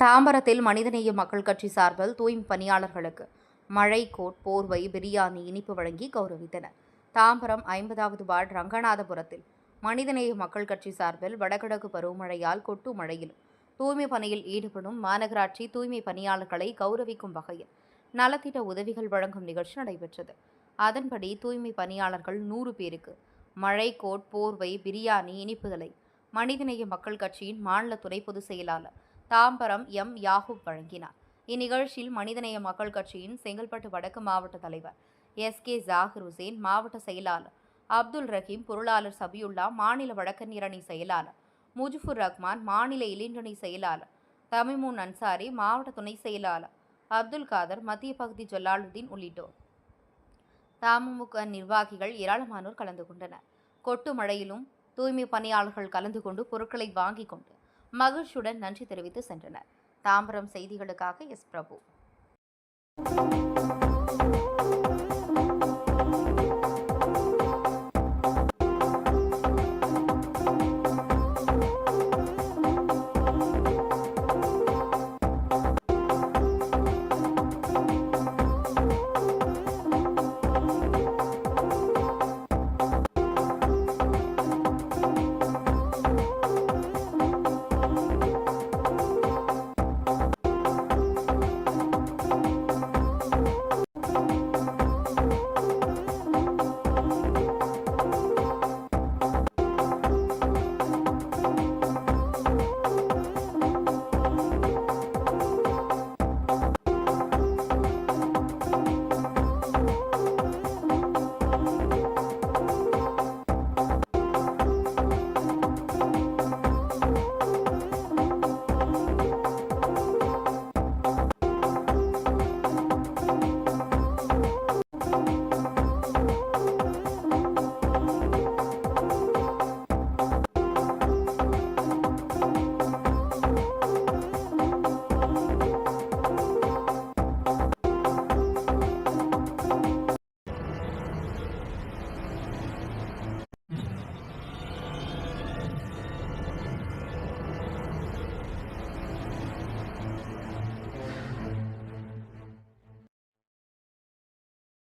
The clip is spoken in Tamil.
தாம்பரத்தில் மனிதநேய மக்கள் கட்சி சார்பில் தூய்மை பணியாளர்களுக்கு மழை கோட், போர்வை, பிரியாணி, இனிப்பு வழங்கி கௌரவித்தனர். தாம்பரம் 50வது வார்டு ரங்கநாதபுரத்தில் மனிதநேய மக்கள் கட்சி சார்பில் வடகிழக்கு பருவமழையால் கொட்டு மழையிலும் தூய்மை பணியில் ஈடுபடும் மாநகராட்சி தூய்மை பணியாளர்களை கௌரவிக்கும் வகையில் நலத்திட்ட உதவிகள் வழங்கும் நிகழ்ச்சி நடைபெற்றது. அதன்படி தூய்மை பணியாளர்கள் 100 பேருக்கு மழை கோட், போர்வை, பிரியாணி, இனிப்புகளை மனிதநேய மக்கள் கட்சியின் மாநில துணை பொதுச் செயலாளர் தாம்பரம் எம். யாகூப் வழங்கினார். இந்நிகழ்ச்சியில் மனிதநேய மக்கள் கட்சியின் செங்கல்பட்டு வடக்கு மாவட்ட தலைவர் எஸ். ஜாகிர் ஹுசேன், மாவட்ட செயலாளர் அப்துல் ரஹீம், பொருளாளர் சபியுல்லா, மாநில வழக்கறிஞர் அணி செயலாளர் முஜிபுர் ரஹ்மான், மாநில இளைஞரணி செயலாளர் தமிமுன் அன்சாரி, மாவட்ட துணை செயலாளர் அப்துல் காதர், மத்திய பகுதி ஜலாலுதீன் உள்ளிட்டோர் தமுமுக நிர்வாகிகள் ஏராளமானோர் கலந்து கொண்டனர். கொட்டு மழையிலும் தூய்மை பணியாளர்கள் கலந்து கொண்டு பொருட்களை வாங்கிக் கொண்டு மகிழ்ச்சியுடன் நன்றி தெரிவித்து சென்றனர். தாம்பரம் செய்திகளுக்காக எஸ். பிரபு.